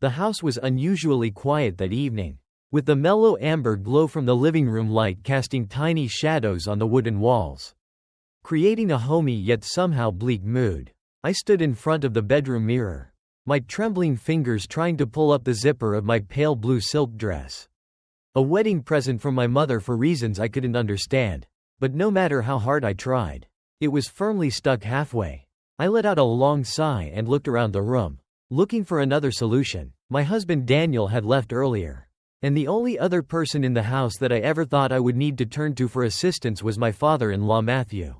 The house was unusually quiet that evening, with the mellow amber glow from the living room light casting tiny shadows on the wooden walls, creating a homey yet somehow bleak mood. I stood in front of the bedroom mirror, my trembling fingers trying to pull up the zipper of my pale blue silk dress. A wedding present from my mother for reasons I couldn't understand, but no matter how hard I tried, it was firmly stuck halfway. I let out a long sigh and looked around the room, looking for another solution. My husband Daniel had left earlier, and the only other person in the house that I ever thought I would need to turn to for assistance was my father-in-law Matthew.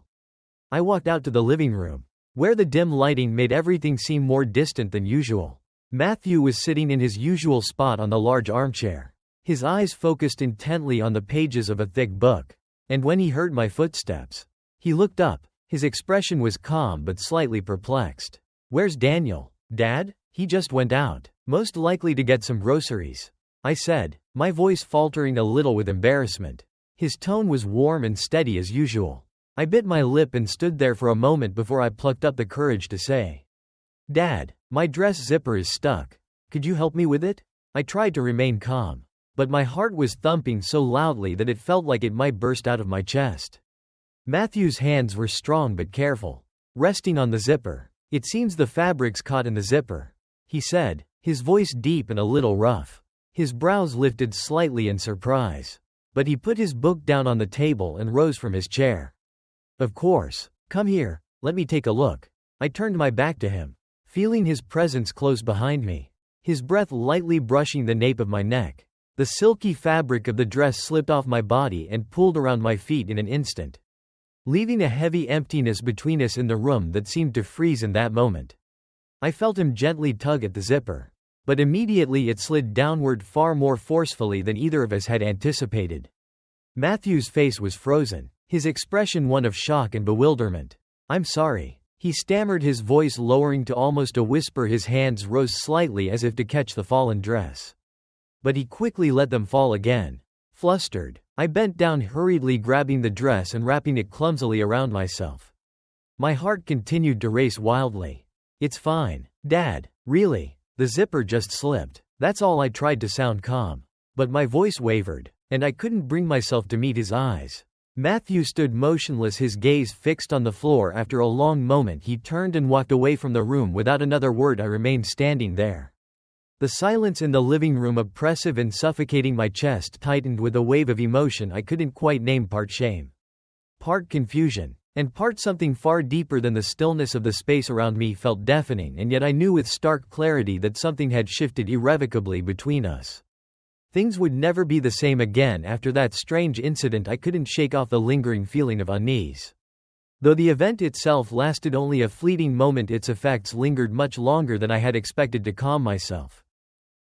I walked out to the living room, where the dim lighting made everything seem more distant than usual. Matthew was sitting in his usual spot on the large armchair, his eyes focused intently on the pages of a thick book, and when he heard my footsteps, he looked up. His expression was calm but slightly perplexed. "Where's Daniel, Dad?" "He just went out, most likely to get some groceries," I said, my voice faltering a little with embarrassment. His tone was warm and steady as usual. I bit my lip and stood there for a moment before I plucked up the courage to say, "Dad, my dress zipper is stuck. Could you help me with it?" I tried to remain calm, but my heart was thumping so loudly that it felt like it might burst out of my chest. Matthew's hands were strong but careful, resting on the zipper. "It seems the fabric's caught in the zipper," he said, his voice deep and a little rough. His brows lifted slightly in surprise, but he put his book down on the table and rose from his chair. "Of course. Come here, let me take a look." I turned my back to him, feeling his presence close behind me, his breath lightly brushing the nape of my neck. The silky fabric of the dress slipped off my body and pulled around my feet in an instant, leaving a heavy emptiness between us in the room that seemed to freeze in that moment. I felt him gently tug at the zipper, but immediately it slid downward far more forcefully than either of us had anticipated. Matthew's face was frozen, his expression one of shock and bewilderment. "I'm sorry," he stammered, his voice lowering to almost a whisper. His hands rose slightly as if to catch the fallen dress, but he quickly let them fall again. Flustered, I bent down hurriedly, grabbing the dress and wrapping it clumsily around myself. My heart continued to race wildly. "It's fine, Dad, really. The zipper just slipped." That's all. I tried to sound calm, but my voice wavered, and I couldn't bring myself to meet his eyes. Matthew stood motionless, his gaze fixed on the floor. After a long moment he turned and walked away from the room without another word. I remained standing there, the silence in the living room oppressive and suffocating. My chest tightened with a wave of emotion I couldn't quite name, part shame, part confusion, and part something far deeper than the stillness of the space around me felt deafening, and yet I knew with stark clarity that something had shifted irrevocably between us. Things would never be the same again after that strange incident. I couldn't shake off the lingering feeling of unease. Though the event itself lasted only a fleeting moment, its effects lingered much longer than I had expected to calm myself.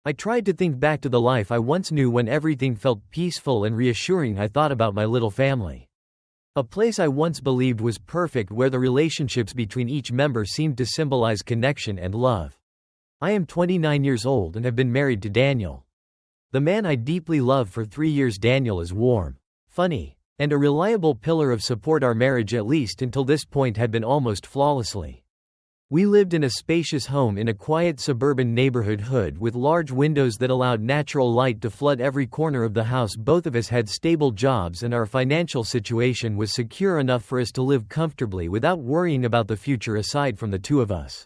I tried to think back to the life I once knew when everything felt peaceful and reassuring. I thought about my little family, a place I once believed was perfect, where the relationships between each member seemed to symbolize connection and love. I am 29 years old and have been married to Daniel, the man I deeply love, for 3 years. Daniel is warm, funny, and a reliable pillar of support. Our marriage, at least until this point, had been almost flawlessly. We lived in a spacious home in a quiet suburban neighborhood with large windows that allowed natural light to flood every corner of the house. Both of us had stable jobs, and our financial situation was secure enough for us to live comfortably without worrying about the future. Aside from the two of us,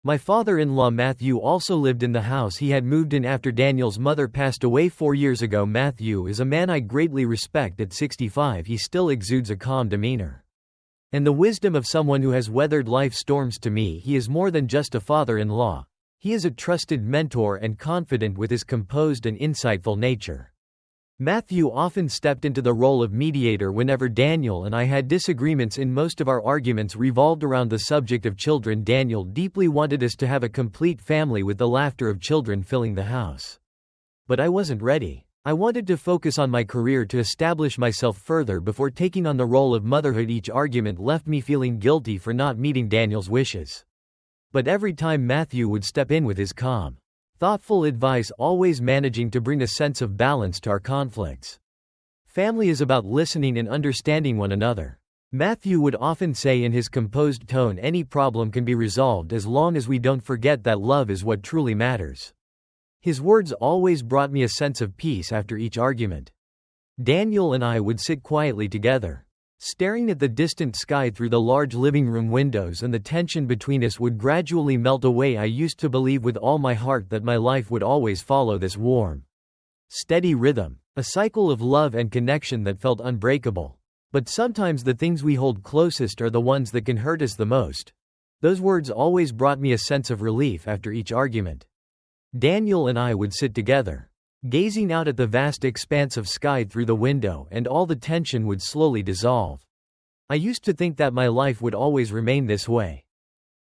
my father-in-law Matthew also lived in the house. He had moved in after Daniel's mother passed away 4 years ago. Matthew is a man I greatly respect. At 65, he still exudes a calm demeanor and the wisdom of someone who has weathered life's storms. To me, he is more than just a father-in-law. He is a trusted mentor and confidant with his composed and insightful nature. Matthew often stepped into the role of mediator whenever Daniel and I had disagreements, and most of our arguments revolved around the subject of children. Daniel deeply wanted us to have a complete family with the laughter of children filling the house. But I wasn't ready. I wanted to focus on my career, to establish myself further before taking on the role of motherhood. Each argument left me feeling guilty for not meeting Daniel's wishes. But every time Matthew would step in with his calm, thoughtful advice, always managing to bring a sense of balance to our conflicts. Family is about listening and understanding one another, Matthew would often say in his composed tone. Any problem can be resolved as long as we don't forget that love is what truly matters. His words always brought me a sense of peace after each argument. Daniel and I would sit quietly together, staring at the distant sky through the large living room windows, and the tension between us would gradually melt away. I used to believe with all my heart that my life would always follow this warm, steady rhythm, a cycle of love and connection that felt unbreakable. But sometimes the things we hold closest are the ones that can hurt us the most. Those words always brought me a sense of relief after each argument. Daniel and I would sit together, gazing out at the vast expanse of sky through the window, and all the tension would slowly dissolve. I used to think that my life would always remain this way.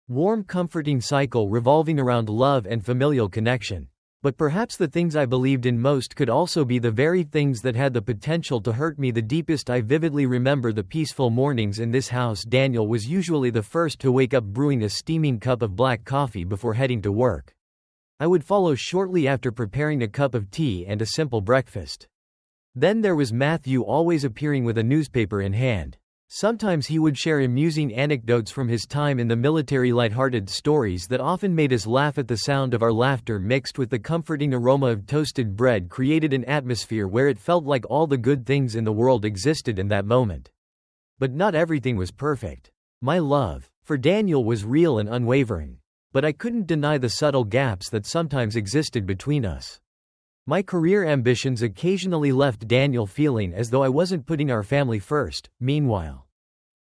Warm, comforting cycle revolving around love and familial connection. But perhaps the things I believed in most could also be the very things that had the potential to hurt me the deepest. I vividly remember the peaceful mornings in this house. Daniel was usually the first to wake up, brewing a steaming cup of black coffee before heading to work. I would follow shortly after, preparing a cup of tea and a simple breakfast. Then there was Matthew, always appearing with a newspaper in hand. Sometimes he would share amusing anecdotes from his time in the military, lighthearted stories that often made us laugh. At the sound of our laughter, mixed with the comforting aroma of toasted bread, created an atmosphere where it felt like all the good things in the world existed in that moment. But not everything was perfect. My love for Daniel was real and unwavering, but I couldn't deny the subtle gaps that sometimes existed between us. My career ambitions occasionally left Daniel feeling as though I wasn't putting our family first. Meanwhile,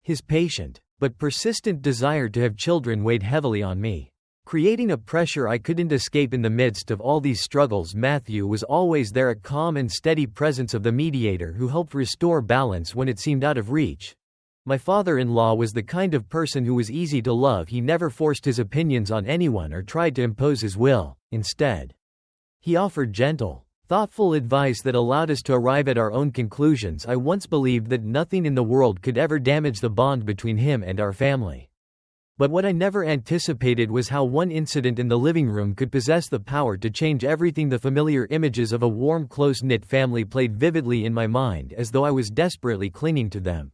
his patient but persistent desire to have children weighed heavily on me, creating a pressure I couldn't escape. In the midst of all these struggles, Matthew was always there, a calm and steady presence of the mediator who helped restore balance when it seemed out of reach. My father-in-law was the kind of person who was easy to love. He never forced his opinions on anyone or tried to impose his will. Instead, he offered gentle, thoughtful advice that allowed us to arrive at our own conclusions. I once believed that nothing in the world could ever damage the bond between him and our family. But what I never anticipated was how one incident in the living room could possess the power to change everything. The familiar images of a warm, close-knit family played vividly in my mind, as though I was desperately clinging to them.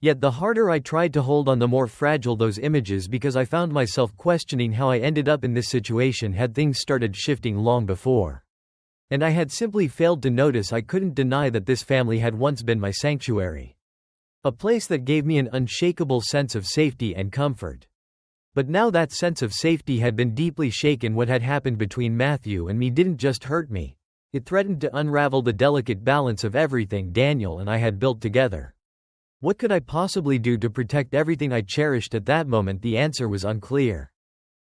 Yet the harder I tried to hold on, the more fragile those images, because I found myself questioning how I ended up in this situation. Had things started shifting long before, and I had simply failed to notice? I couldn't deny that this family had once been my sanctuary, a place that gave me an unshakable sense of safety and comfort. But now that sense of safety had been deeply shaken. What had happened between Matthew and me didn't just hurt me, it threatened to unravel the delicate balance of everything Daniel and I had built together. What could I possibly do to protect everything I cherished? At that moment, the answer was unclear.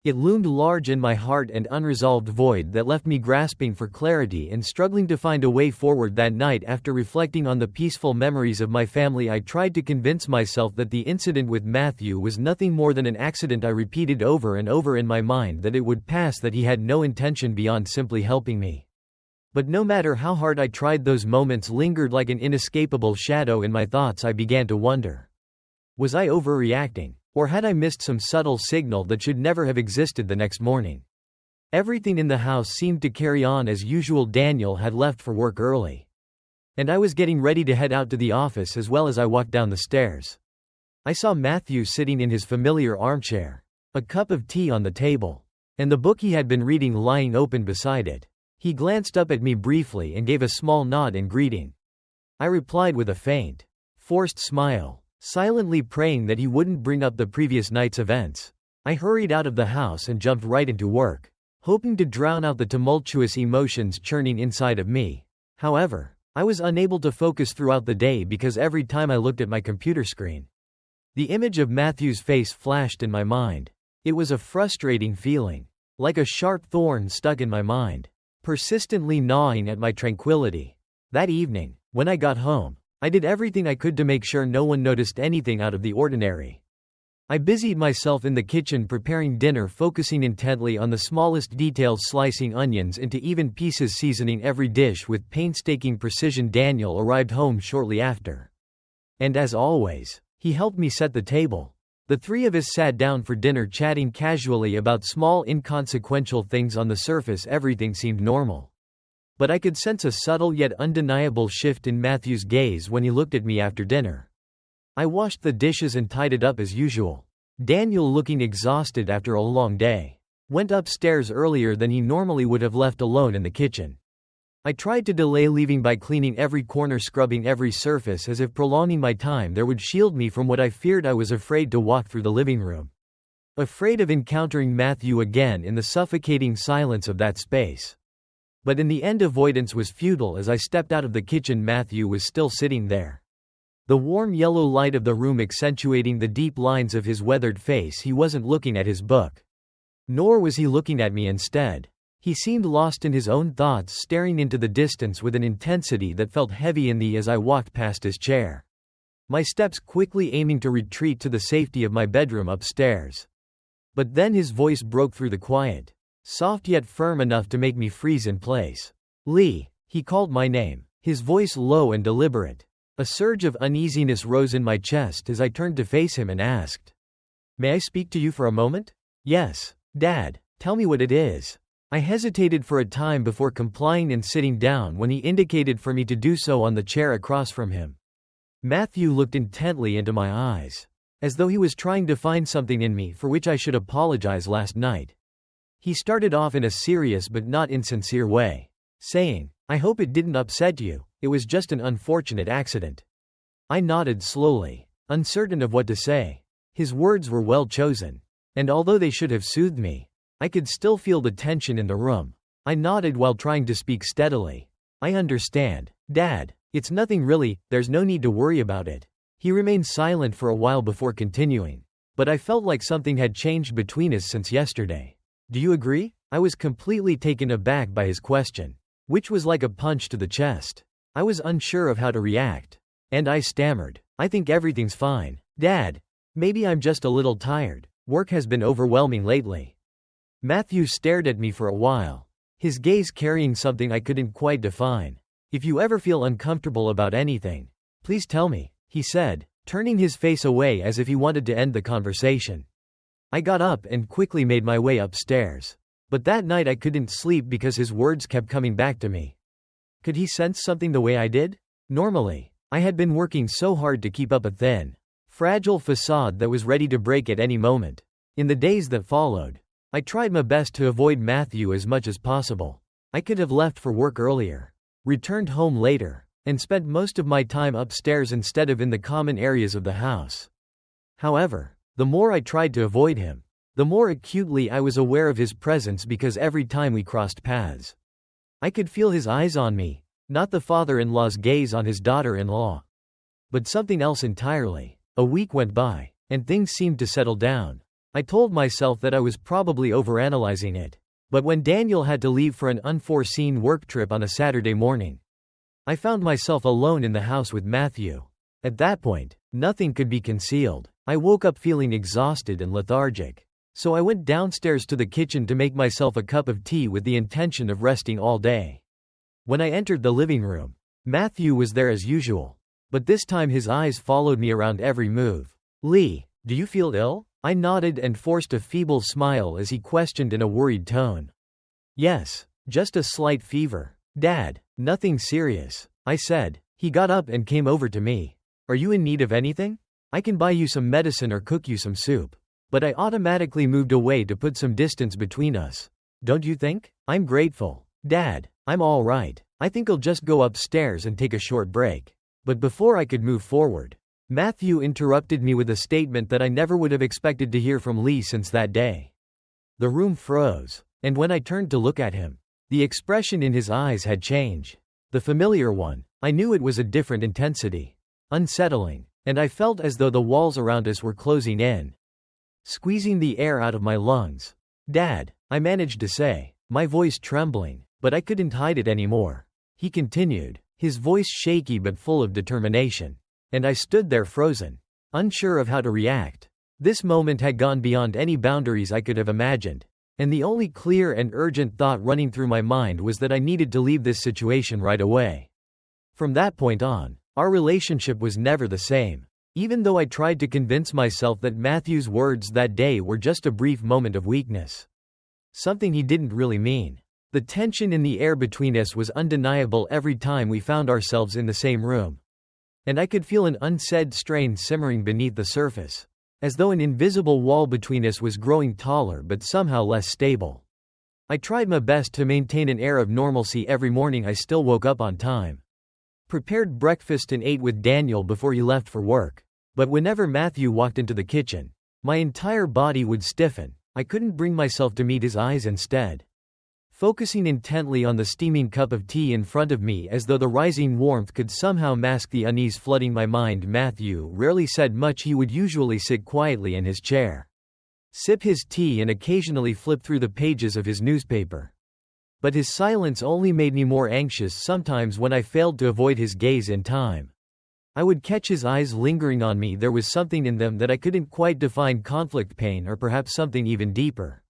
It loomed large in my heart, an unresolved void that left me grasping for clarity and struggling to find a way forward. That night, after reflecting on the peaceful memories of my family, I tried to convince myself that the incident with Matthew was nothing more than an accident. I repeated over and over in my mind that it would pass, that he had no intention beyond simply helping me. But no matter how hard I tried, those moments lingered like an inescapable shadow in my thoughts. I began to wonder, was I overreacting, or had I missed some subtle signal that should never have existed? The next morning, everything in the house seemed to carry on as usual. Daniel had left for work early, and I was getting ready to head out to the office. As well, as I walked down the stairs, I saw Matthew sitting in his familiar armchair, a cup of tea on the table, and the book he had been reading lying open beside it. He glanced up at me briefly and gave a small nod in greeting. I replied with a faint, forced smile, silently praying that he wouldn't bring up the previous night's events. I hurried out of the house and jumped right into work, hoping to drown out the tumultuous emotions churning inside of me. However, I was unable to focus throughout the day, because every time I looked at my computer screen, the image of Matthew's face flashed in my mind. It was a frustrating feeling, like a sharp thorn stuck in my mind, persistently gnawing at my tranquility. That evening, when I got home, I did everything I could to make sure no one noticed anything out of the ordinary. I busied myself in the kitchen preparing dinner, focusing intently on the smallest details, slicing onions into even pieces, seasoning every dish with painstaking precision. Daniel arrived home shortly after, and as always, he helped me set the table. The three of us sat down for dinner, chatting casually about small, inconsequential things. On the surface, everything seemed normal, but I could sense a subtle yet undeniable shift in Matthew's gaze when he looked at me after dinner. I washed the dishes and tidied up as usual, Daniel looking exhausted after a long day. went upstairs earlier than he normally would have left alone in the kitchen. I tried to delay leaving by cleaning every corner, scrubbing every surface, as if prolonging my time there would shield me from what I feared. I was afraid to walk through the living room. Afraid of encountering Matthew again in the suffocating silence of that space. But in the end, avoidance was futile. As I stepped out of the kitchen, Matthew was still sitting there. The warm yellow light of the room accentuating the deep lines of his weathered face. He wasn't looking at his book. Nor was he looking at me. Instead, he seemed lost in his own thoughts, staring into the distance with an intensity that felt heavy in me as I walked past his chair. My steps quickly aiming to retreat to the safety of my bedroom upstairs. But then his voice broke through the quiet, soft yet firm enough to make me freeze in place. "Lee," he called my name, his voice low and deliberate. A surge of uneasiness rose in my chest as I turned to face him and asked, "May I speak to you for a moment?" "Yes, Dad, tell me what it is." I hesitated for a time before complying and sitting down when he indicated for me to do so on the chair across from him. Matthew looked intently into my eyes, as though he was trying to find something in me for which I should apologize last night. He started off in a serious but not insincere way, saying, "I hope it didn't upset you, it was just an unfortunate accident." I nodded slowly, uncertain of what to say. His words were well chosen, and although they should have soothed me, I could still feel the tension in the room. I nodded while trying to speak steadily. "I understand, Dad. It's nothing really, there's no need to worry about it." He remained silent for a while before continuing. "But I felt like something had changed between us since yesterday. Do you agree?" I was completely taken aback by his question, which was like a punch to the chest. I was unsure of how to react, and I stammered, "I think everything's fine, Dad. Maybe I'm just a little tired. Work has been overwhelming lately." Matthew stared at me for a while, his gaze carrying something I couldn't quite define. "If you ever feel uncomfortable about anything, please tell me," he said, turning his face away as if he wanted to end the conversation. I got up and quickly made my way upstairs. But that night I couldn't sleep because his words kept coming back to me. Could he sense something the way I did? Normally, I had been working so hard to keep up a thin, fragile facade that was ready to break at any moment. In the days that followed, I tried my best to avoid Matthew as much as possible. I could have left for work earlier, returned home later, and spent most of my time upstairs instead of in the common areas of the house. However, the more I tried to avoid him, the more acutely I was aware of his presence, because every time we crossed paths, I could feel his eyes on me, not the father-in-law's gaze on his daughter-in-law, but something else entirely. A week went by, and things seemed to settle down. I told myself that I was probably overanalyzing it. But when Daniel had to leave for an unforeseen work trip on a Saturday morning, I found myself alone in the house with Matthew. At that point, nothing could be concealed. I woke up feeling exhausted and lethargic. So I went downstairs to the kitchen to make myself a cup of tea with the intention of resting all day. When I entered the living room, Matthew was there as usual. But this time his eyes followed me around every move. "Lee, do you feel ill?" I nodded and forced a feeble smile as he questioned in a worried tone. "Yes, just a slight fever, Dad, nothing serious," I said. He got up and came over to me. "Are you in need of anything? I can buy you some medicine or cook you some soup." But I automatically moved away to put some distance between us. "Don't you think?" "I'm grateful, Dad. I'm all right. I think I'll just go upstairs and take a short break." But before I could move forward, Matthew interrupted me with a statement that I never would have expected to hear from Lee since that day. The room froze, and when I turned to look at him, the expression in his eyes had changed. The familiar one. I knew it was a different intensity. Unsettling, and I felt as though the walls around us were closing in, squeezing the air out of my lungs. "Dad," I managed to say, my voice trembling, but I couldn't hide it anymore. He continued, his voice shaky but full of determination. And I stood there frozen, unsure of how to react. This moment had gone beyond any boundaries I could have imagined, and the only clear and urgent thought running through my mind was that I needed to leave this situation right away. From that point on, our relationship was never the same. Even though I tried to convince myself that Matthew's words that day were just a brief moment of weakness, something he didn't really mean. The tension in the air between us was undeniable every time we found ourselves in the same room. And I could feel an unsaid strain simmering beneath the surface. as though an invisible wall between us was growing taller but somehow less stable. I tried my best to maintain an air of normalcy every morning. I still woke up on time, prepared breakfast and ate with Daniel before he left for work. But whenever Matthew walked into the kitchen, my entire body would stiffen. I couldn't bring myself to meet his eyes. Instead, focusing intently on the steaming cup of tea in front of me as though the rising warmth could somehow mask the unease flooding my mind. Matthew rarely said much. He would usually sit quietly in his chair, sip his tea and occasionally flip through the pages of his newspaper. But his silence only made me more anxious. Sometimes when I failed to avoid his gaze in time, I would catch his eyes lingering on me. There was something in them that I couldn't quite define, conflict, pain, or perhaps something even deeper.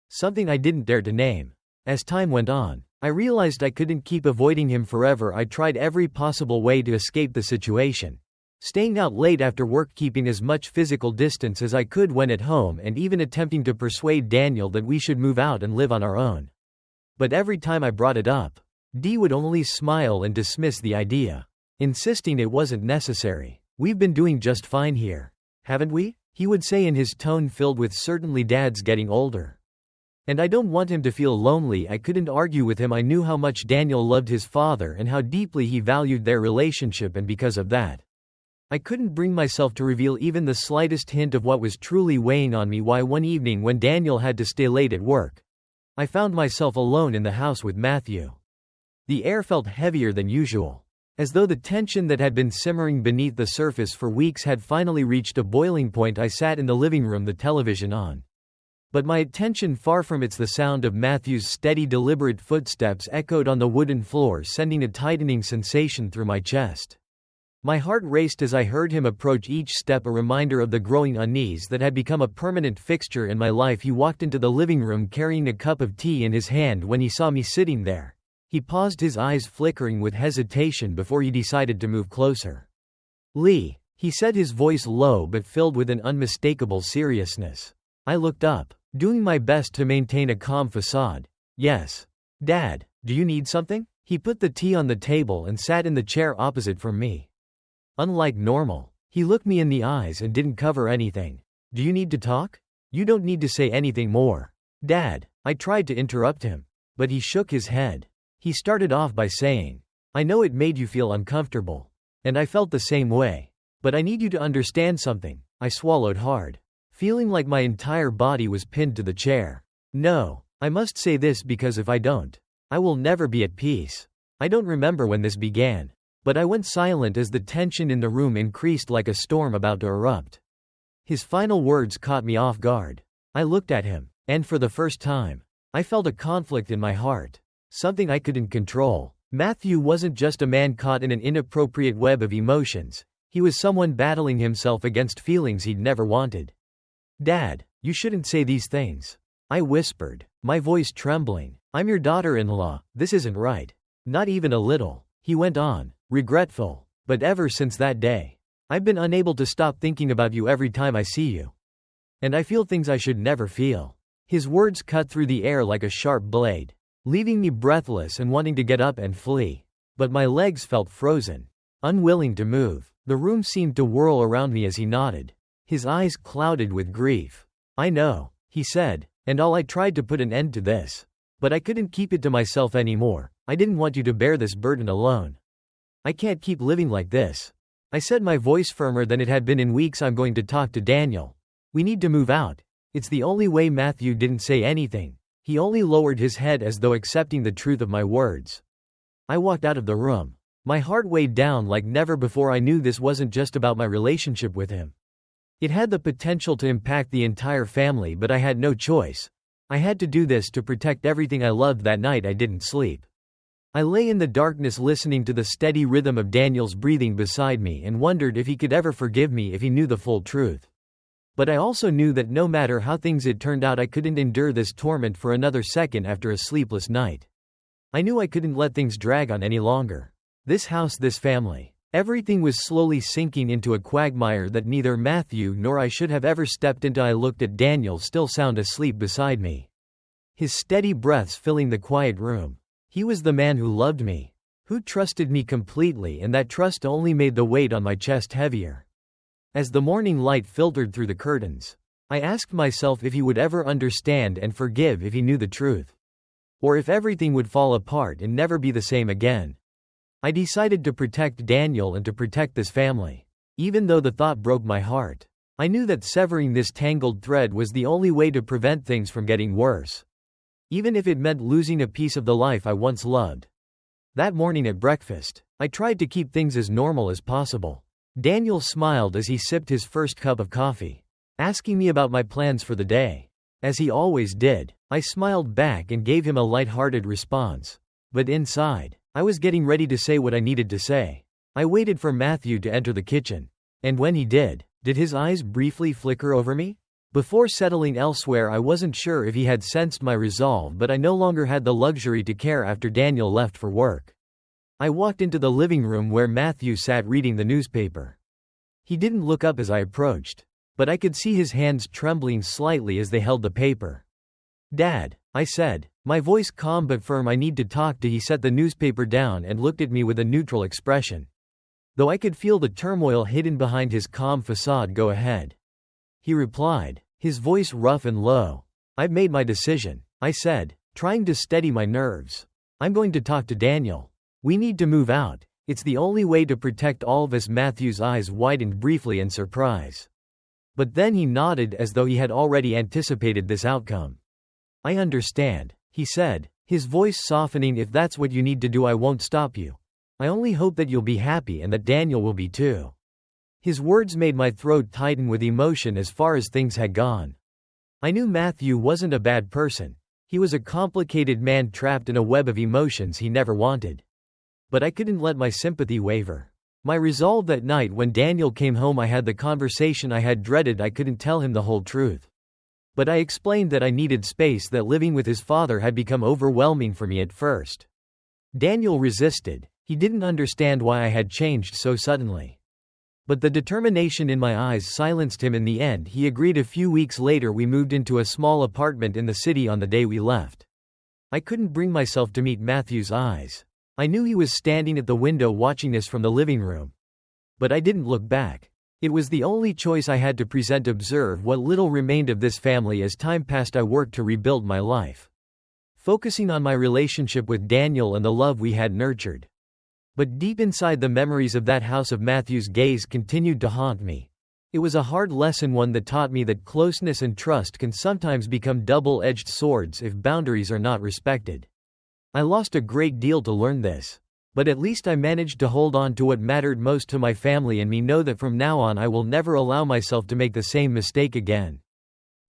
Something I didn't dare to name. As time went on, I realized I couldn't keep avoiding him forever. I tried every possible way to escape the situation, staying out late after work, keeping as much physical distance as I could when at home, and even attempting to persuade Daniel that we should move out and live on our own. But every time I brought it up, Dee would only smile and dismiss the idea, insisting it wasn't necessary. "We've been doing just fine here, haven't we?" he would say in his tone filled with certainly Dad's getting older. And I don't want him to feel lonely. I couldn't argue with him. I knew how much Daniel loved his father and how deeply he valued their relationship, and because of that, I couldn't bring myself to reveal even the slightest hint of what was truly weighing on me. Why, one evening when Daniel had to stay late at work, I found myself alone in the house with Matthew. The air felt heavier than usual, as though the tension that had been simmering beneath the surface for weeks had finally reached a boiling point. I sat in the living room, the television on, but my attention far from it. The sound of Matthew's steady, deliberate footsteps echoed on the wooden floor, sending a tightening sensation through my chest. My heart raced as I heard him approach, each step a reminder of the growing unease that had become a permanent fixture in my life. He walked into the living room carrying a cup of tea in his hand. When he saw me sitting there, he paused, his eyes flickering with hesitation before he decided to move closer. "Lee," he said, his voice low but filled with an unmistakable seriousness. I looked up, doing my best to maintain a calm facade. "Yes, Dad, do you need something?" He put the tea on the table and sat in the chair opposite from me. Unlike normal, he looked me in the eyes and didn't cover anything. "Do you need to talk? You don't need to say anything more, Dad." I tried to interrupt him, but he shook his head. He started off by saying, "I know it made you feel uncomfortable, and I felt the same way. But I need you to understand something." I swallowed hard, feeling like my entire body was pinned to the chair. "No, I must say this because if I don't, I will never be at peace. I don't remember when this began." But I went silent as the tension in the room increased like a storm about to erupt. His final words caught me off guard. I looked at him, and for the first time, I felt a conflict in my heart, something I couldn't control. Matthew wasn't just a man caught in an inappropriate web of emotions. He was someone battling himself against feelings he'd never wanted. "Dad, you shouldn't say these things," I whispered, my voice trembling. "I'm your daughter-in-law. This isn't right." "Not even a little," he went on, regretful. "But ever since that day, I've been unable to stop thinking about you every time I see you. And I feel things I should never feel." His words cut through the air like a sharp blade, leaving me breathless and wanting to get up and flee. But my legs felt frozen, unwilling to move. The room seemed to whirl around me as he nodded, his eyes clouded with grief. "I know," he said, "and I tried to put an end to this. But I couldn't keep it to myself anymore. I didn't want you to bear this burden alone. I can't keep living like this." I said, my voice firmer than it had been in weeks. "I'm going to talk to Daniel. We need to move out. It's the only way." Matthew didn't say anything. He only lowered his head as though accepting the truth of my words. I walked out of the room, my heart weighed down like never before. I knew this wasn't just about my relationship with him. It had the potential to impact the entire family, but I had no choice. I had to do this to protect everything I loved. That night I didn't sleep. I lay in the darkness listening to the steady rhythm of Daniel's breathing beside me and wondered if he could ever forgive me if he knew the full truth. But I also knew that no matter how things had turned out, I couldn't endure this torment for another second after a sleepless night. I knew I couldn't let things drag on any longer. This house, this family, everything was slowly sinking into a quagmire that neither Matthew nor I should have ever stepped into. I looked at Daniel, still sound asleep beside me, his steady breaths filling the quiet room. He was the man who loved me, who trusted me completely, and that trust only made the weight on my chest heavier. As the morning light filtered through the curtains, I asked myself if he would ever understand and forgive if he knew the truth. Or if everything would fall apart and never be the same again. I decided to protect Daniel and to protect this family. Even though the thought broke my heart, I knew that severing this tangled thread was the only way to prevent things from getting worse. Even if it meant losing a piece of the life I once loved. That morning at breakfast, I tried to keep things as normal as possible. Daniel smiled as he sipped his first cup of coffee, asking me about my plans for the day. As he always did, I smiled back and gave him a light-hearted response. But inside, I was getting ready to say what I needed to say. I waited for Matthew to enter the kitchen. And when he did his eyes briefly flicker over me? Before settling elsewhere, I wasn't sure if he had sensed my resolve, but I no longer had the luxury to care after Daniel left for work. I walked into the living room where Matthew sat reading the newspaper. He didn't look up as I approached, but I could see his hands trembling slightly as they held the paper. "Dad," I said, my voice calm but firm. "I need to talk to." He set the newspaper down and looked at me with a neutral expression. Though I could feel the turmoil hidden behind his calm facade. "Go ahead," he replied, his voice rough and low. "I've made my decision," I said, trying to steady my nerves. "I'm going to talk to Daniel. We need to move out. It's the only way to protect all of us." Matthew's eyes widened briefly in surprise. But then he nodded as though he had already anticipated this outcome. "I understand," he said, his voice softening. "If that's what you need to do, I won't stop you. I only hope that you'll be happy and that Daniel will be too." His words made my throat tighten with emotion as far as things had gone. I knew Matthew wasn't a bad person. He was a complicated man trapped in a web of emotions he never wanted. But I couldn't let my sympathy waver. My resolve that night when Daniel came home, I had the conversation I had dreaded. I couldn't tell him the whole truth. But I explained that I needed space, that living with his father had become overwhelming for me at first. Daniel resisted. He didn't understand why I had changed so suddenly. But the determination in my eyes silenced him in the end. He agreed. A few weeks later, we moved into a small apartment in the city. On the day we left, I couldn't bring myself to meet Matthew's eyes. I knew he was standing at the window watching us from the living room. But I didn't look back. It was the only choice I had to present. Observe what little remained of this family. As time passed, I worked to rebuild my life, focusing on my relationship with Daniel and the love we had nurtured. But deep inside, the memories of that house, of Matthew's gaze, continued to haunt me. It was a hard lesson, one that taught me that closeness and trust can sometimes become double-edged swords if boundaries are not respected. I lost a great deal to learn this. But at least I managed to hold on to what mattered most to my family and me. Know that from now on I will never allow myself to make the same mistake again.